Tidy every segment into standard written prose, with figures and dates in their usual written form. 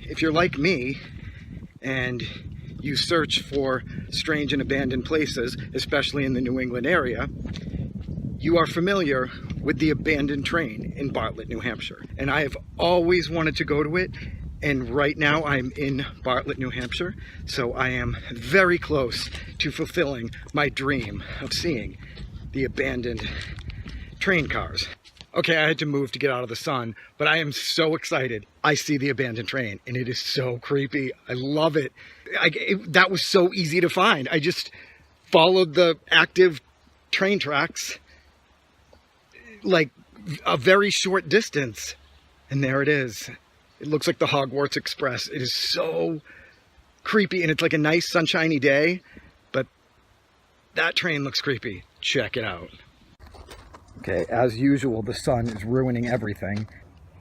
if you're like me and you search for strange and abandoned places, especially in the New England area, you are familiar with the abandoned train in Bartlett, New Hampshire. And I have always wanted to go to it. And right now I'm in Bartlett, New Hampshire. So I am very close to fulfilling my dream of seeing the abandoned train cars. Okay, I had to move to get out of the sun, but I am so excited. I see the abandoned train and it is so creepy. I love it. That was so easy to find. I just followed the active train tracks like a very short distance, and there it is. It looks like the Hogwarts Express. It is so creepy, and it's like a nice sunshiny day, but that train looks creepy. Check it out. Okay, as usual, the sun is ruining everything.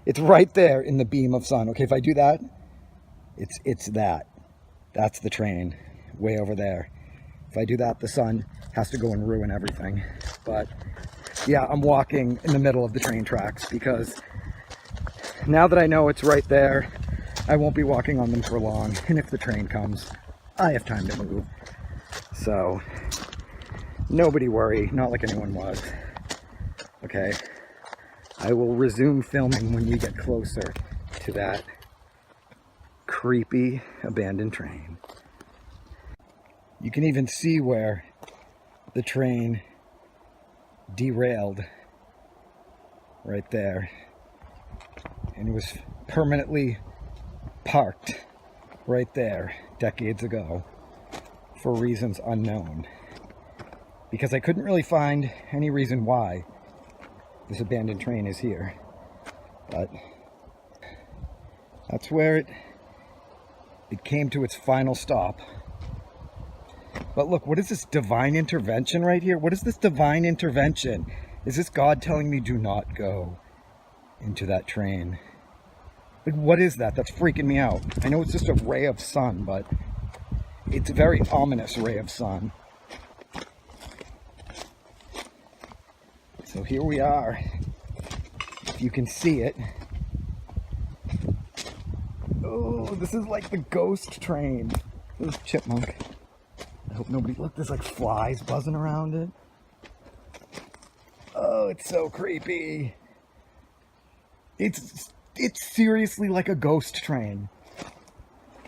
It's right there in the beam of sun. Okay, if I do that, it's that. That's the train way over there. If I do that, the sun has to go and ruin everything. But yeah, I'm walking in the middle of the train tracks because now that I know it's right there, I won't be walking on them for long. And if the train comes, I have time to move. So nobody worry, not like anyone was. Okay, I will resume filming when we get closer to that creepy abandoned train. You can even see where the train derailed right there, and it was permanently parked right there decades ago for reasons unknown, because I couldn't really find any reason why this abandoned train is here. But that's where it came to its final stop. But look, what is this divine intervention right here? What is this divine intervention? Is this God telling me do not go into that train? Like, what is that? That's freaking me out. I know it's just a ray of sun, but it's a very ominous ray of sun. So here we are. If you can see it. Oh, this is like the ghost train. There's a chipmunk. I hope nobody, look, there's like flies buzzing around it. Oh, it's so creepy. It's seriously like a ghost train.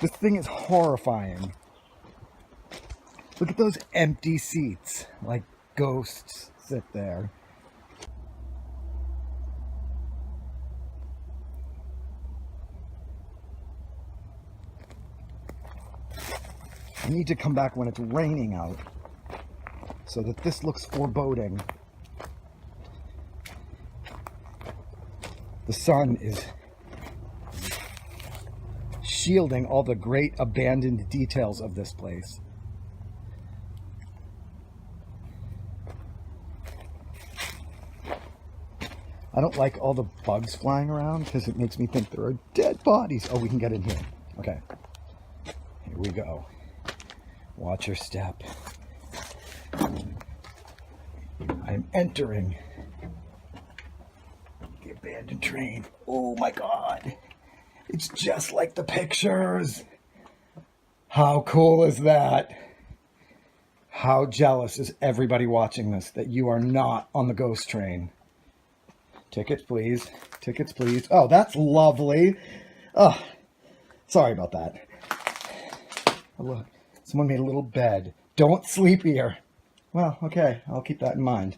This thing is horrifying. Look at those empty seats, like ghosts sit there. I need to come back when it's raining out so that this looks foreboding. The sun is shielding all the great abandoned details of this place. I don't like all the bugs flying around because it makes me think there are dead bodies. Oh, we can get in here. Okay. Here we go. Watch your step. I'm entering the abandoned train. Oh my God. It's just like the pictures. How cool is that? How jealous is everybody watching this that you are not on the ghost train? Tickets, please. Tickets, please. Oh, that's lovely. Oh, sorry about that. Oh, look. Someone made a little bed. Don't sleep here. Well, okay, I'll keep that in mind.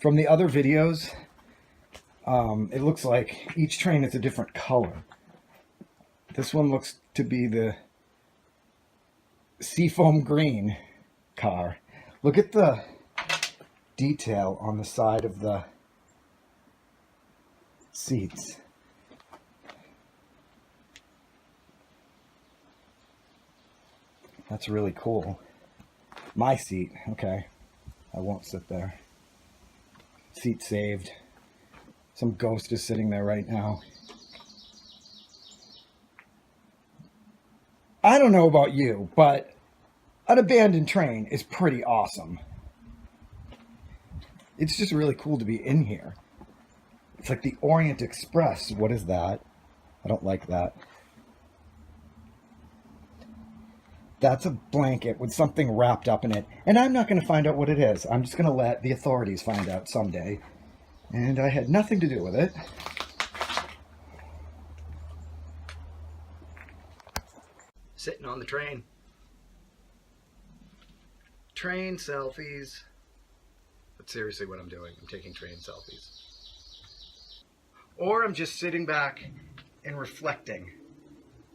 From the other videos, it looks like each train is a different color. This one looks to be the seafoam green car. Look at the detail on the side of the seats. That's really cool. My seat. Okay. I won't sit there. Seat saved. Some ghost is sitting there right now. I don't know about you, but an abandoned train is pretty awesome. It's just really cool to be in here. It's like the Orient Express. What is that? I don't like that. That's a blanket with something wrapped up in it. And I'm not going to find out what it is. I'm just going to let the authorities find out someday. And I had nothing to do with it. Sitting on the train. Train selfies. That's seriously what I'm doing. I'm taking train selfies. Or I'm just sitting back and reflecting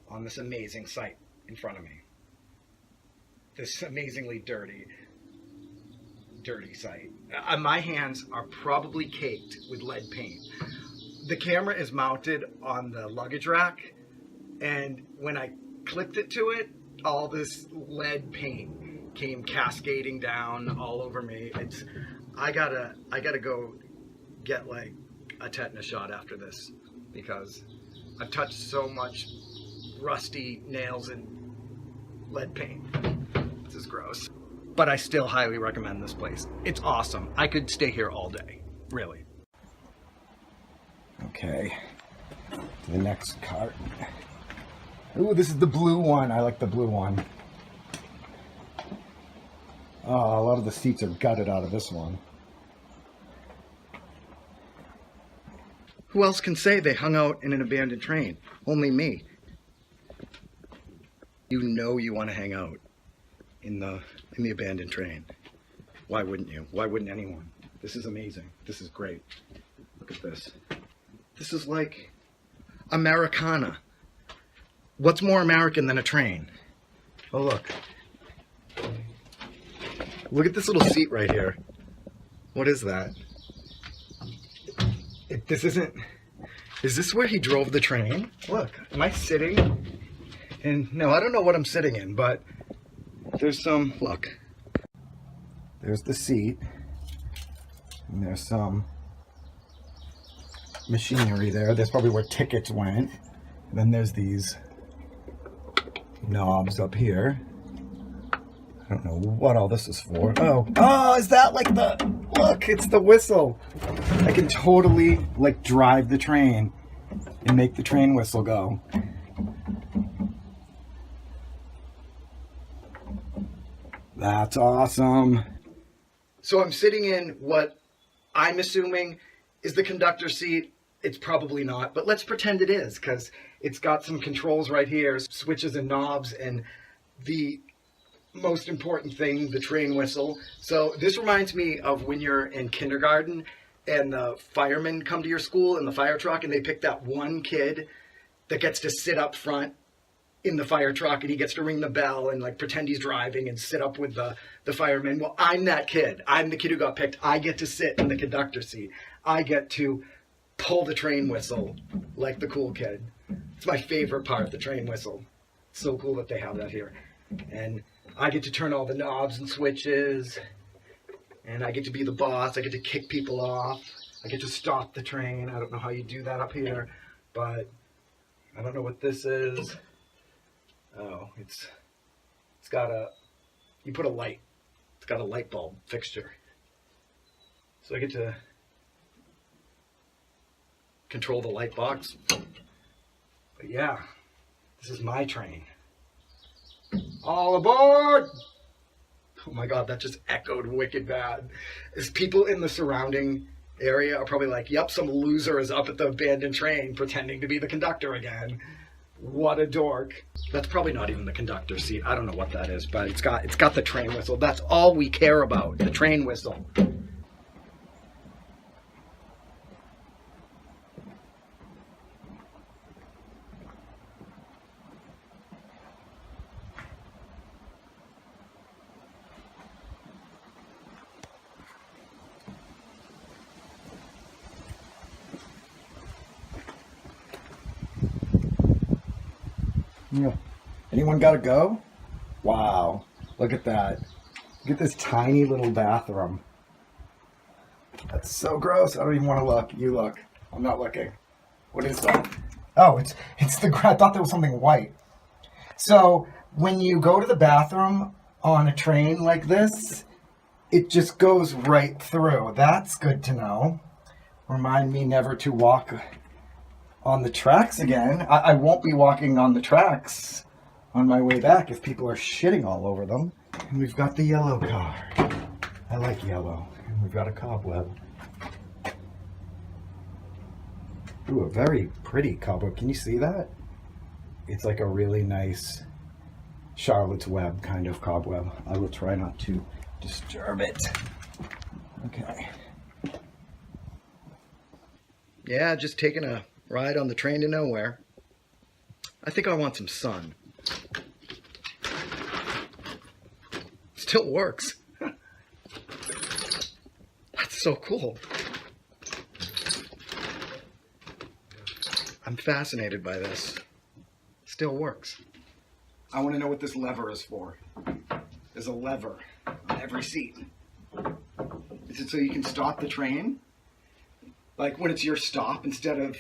on this amazing sight in front of me. This amazingly dirty sight. My hands are probably caked with lead paint. The camera is mounted on the luggage rack, and when I clipped it to it, all this lead paint came cascading down all over me. I gotta go get like a tetanus shot after this, because I've touched so much rusty nails and lead paint. This is gross. But I still highly recommend this place. It's awesome. I could stay here all day, really. Okay, to the next cart. Ooh, this is the blue one. I like the blue one. Oh, a lot of the seats are gutted out of this one. Who else can say they hung out in an abandoned train? Only me. You know you want to hang out in the abandoned train. Why wouldn't you? Why wouldn't anyone? This is amazing. This is great. Look at this. This is like Americana. What's more American than a train? Oh, look. Look at this little seat right here. What is that? This isn't... Is this where he drove the train? Look, am I sitting? And no, I don't know what I'm sitting in, but there's some... Look. There's the seat. And there's some machinery there. That's probably where tickets went. And then there's these knobs up here. I don't know what all this is for. Oh, is that like the... Look, it's the whistle. I can totally, like, drive the train and make the train whistle go. That's awesome. So I'm sitting in what I'm assuming is the conductor's seat. It's probably not, but let's pretend it is, because it's got some controls right here, switches and knobs, and the most important thing, the train whistle. So this reminds me of when you're in kindergarten and the firemen come to your school in the fire truck, and they pick that one kid that gets to sit up front in the fire truck, and he gets to ring the bell and like pretend he's driving and sit up with the firemen. Well, I'm that kid. I'm the kid who got picked. I get to sit in the conductor's seat. I get to pull the train whistle like the cool kid. It's my favorite part, the train whistle. It's so cool that they have that here. And I get to turn all the knobs and switches, and I get to be the boss. I get to kick people off. I get to stop the train. I don't know how you do that up here, but I don't know what this is. Oh, it's got you put a light. It's got a light bulb fixture. So I get to control the light box. But yeah, this is my train. All aboard! Oh my God, that just echoed wicked bad. As people in the surrounding area are probably like, yep, some loser is up at the abandoned train pretending to be the conductor again. What a dork. That's probably not even the conductor's seat. I don't know what that is, but it's got the train whistle. That's all we care about, the train whistle. Yeah. Anyone gotta go? Wow, look at that. Look at this tiny little bathroom. That's so gross. I don't even want to look. You look. I'm not looking. What is that? Oh, it's the... I thought there was something white. So when you go to the bathroom on a train like this, it just goes right through. That's good to know. Remind me never to walk on the tracks again. I won't be walking on the tracks on my way back if people are shitting all over them. And we've got the yellow car. I like yellow. And we've got a cobweb. Ooh, a very pretty cobweb. Can you see that? It's like a really nice Charlotte's Web kind of cobweb. I will try not to disturb it. Okay. Yeah, just taking a ride on the train to nowhere. I think I want some sun. Still works. That's so cool. I'm fascinated by this. Still works. I want to know what this lever is for. There's a lever on every seat. Is it so you can stop the train? Like when it's your stop, instead of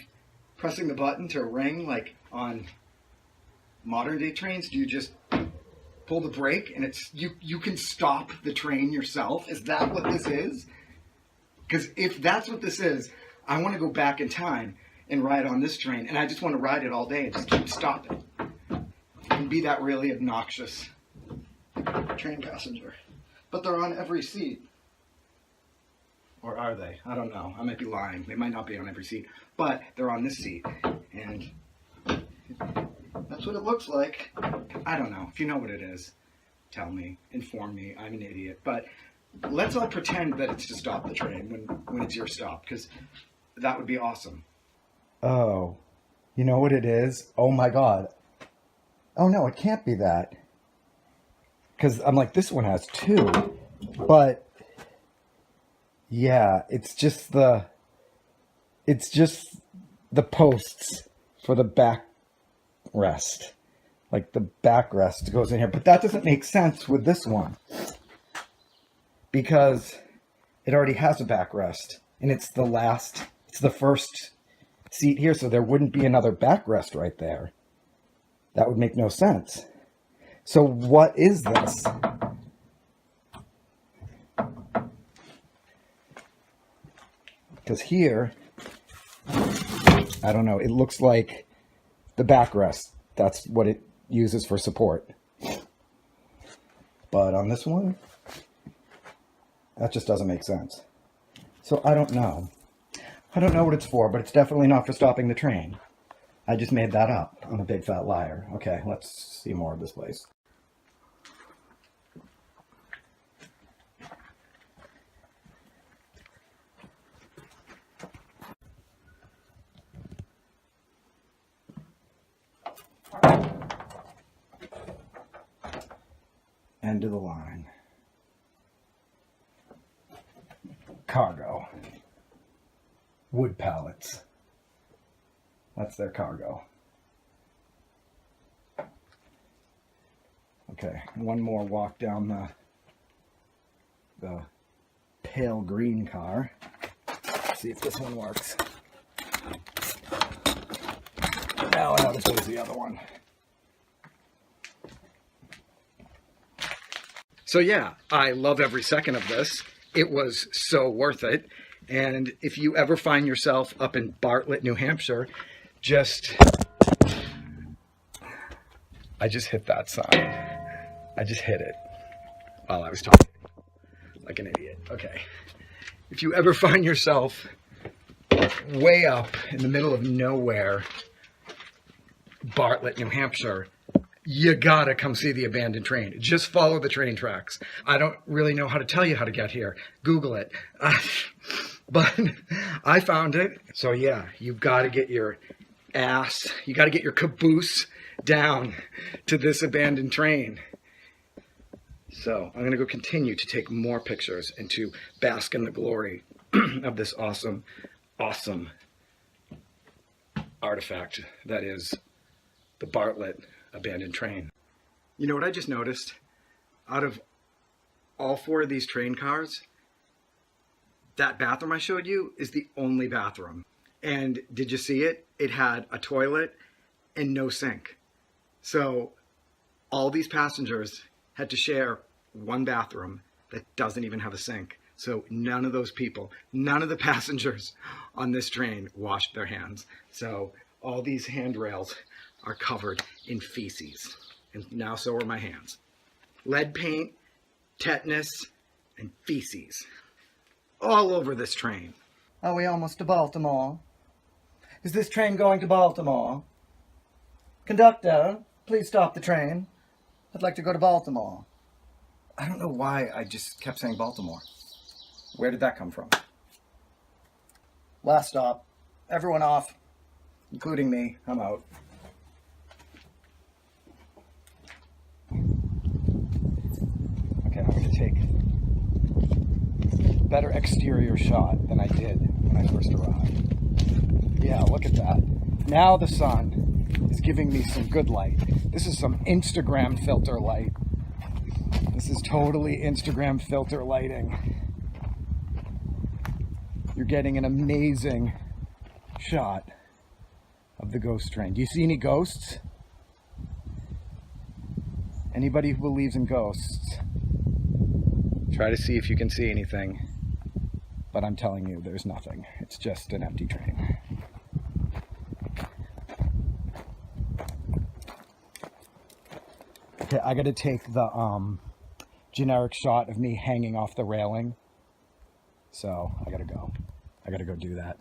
pressing the button to ring like on modern day trains, do you just pull the brake and it's you can stop the train yourself? Is that what this is? Because if that's what this is, I want to go back in time and ride on this train, and I just want to ride it all day and just keep stopping and be that really obnoxious train passenger. But they're on every seat. Or are they? I don't know. I might be lying. They might not be on every seat. But they're on this seat. And that's what it looks like. I don't know. If you know what it is, tell me. Inform me. I'm an idiot. But let's all pretend that it's to stop the train when it's your stop. Because that would be awesome. Oh. You know what it is? Oh my God. Oh no, it can't be that. Because I'm like, this one has two. But yeah, it's just the posts for the backrest. Like the backrest goes in here. But that doesn't make sense with this one. Because it already has a backrest. And it's the first seat here, so there wouldn't be another backrest right there. That would make no sense. So what is this? Because here, I don't know, it looks like the backrest. That's what it uses for support. But on this one, that just doesn't make sense. So I don't know. I don't know what it's for, but it's definitely not for stopping the train. I just made that up. I'm a big fat liar. Okay, let's see more of this place. End of the line. Cargo. Wood pallets. That's their cargo. Okay, one more walk down the pale green car. Let's see if this one works. Now I know this is the other one. So yeah, I love every second of this. It was so worth it. And if you ever find yourself up in Bartlett, New Hampshire, I just hit that sign. I just hit it while I was talking like an idiot. Okay. If you ever find yourself way up in the middle of nowhere, Bartlett, New Hampshire, you gotta come see the abandoned train. Just follow the train tracks. I don't really know how to tell you how to get here. Google it. But I found it. So yeah, you gotta get your ass, you gotta get your caboose down to this abandoned train. So I'm gonna go continue to take more pictures and to bask in the glory of this awesome, awesome artifact that is the Bartlett abandoned train. You know what I just noticed? Out of all four of these train cars, that bathroom I showed you is the only bathroom. And did you see it? It had a toilet and no sink. So all these passengers had to share one bathroom that doesn't even have a sink. So none of those people, none of the passengers on this train washed their hands. So all these handrails are covered in feces. And now so are my hands. Lead paint, tetanus, and feces. All over this train. Are we almost to Baltimore? Is this train going to Baltimore? Conductor, please stop the train. I'd like to go to Baltimore. I don't know why I just kept saying Baltimore. Where did that come from? Last stop. Everyone off, including me. I'm out. Okay, I'm going to take a better exterior shot than I did when I first arrived. Yeah, look at that. Now the sun is giving me some good light. This is some Instagram filter light. This is totally Instagram filter lighting. You're getting an amazing shot of the ghost train. Do you see any ghosts? Anybody who believes in ghosts, try to see if you can see anything. But I'm telling you, there's nothing. It's just an empty train. Okay, I gotta take the generic shot of me hanging off the railing. So I gotta go. I gotta go do that.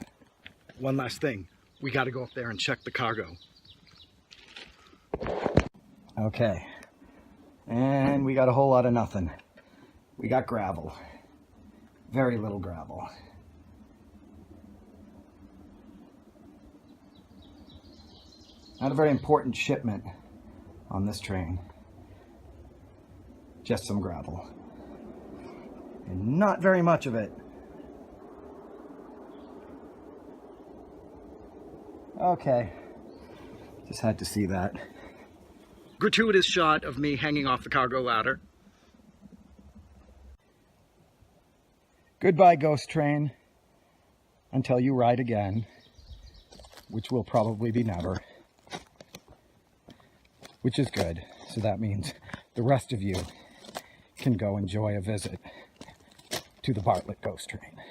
One last thing. We gotta go up there and check the cargo. Okay. And we got a whole lot of nothing. We got gravel. Very little gravel. Not a very important shipment on this train. Just some gravel. And not very much of it. Okay. Just had to see that. Gratuitous shot of me hanging off the cargo ladder. Goodbye, ghost train. Until you ride again. Which will probably be never. Which is good. So that means the rest of you can go enjoy a visit to the Bartlett ghost train.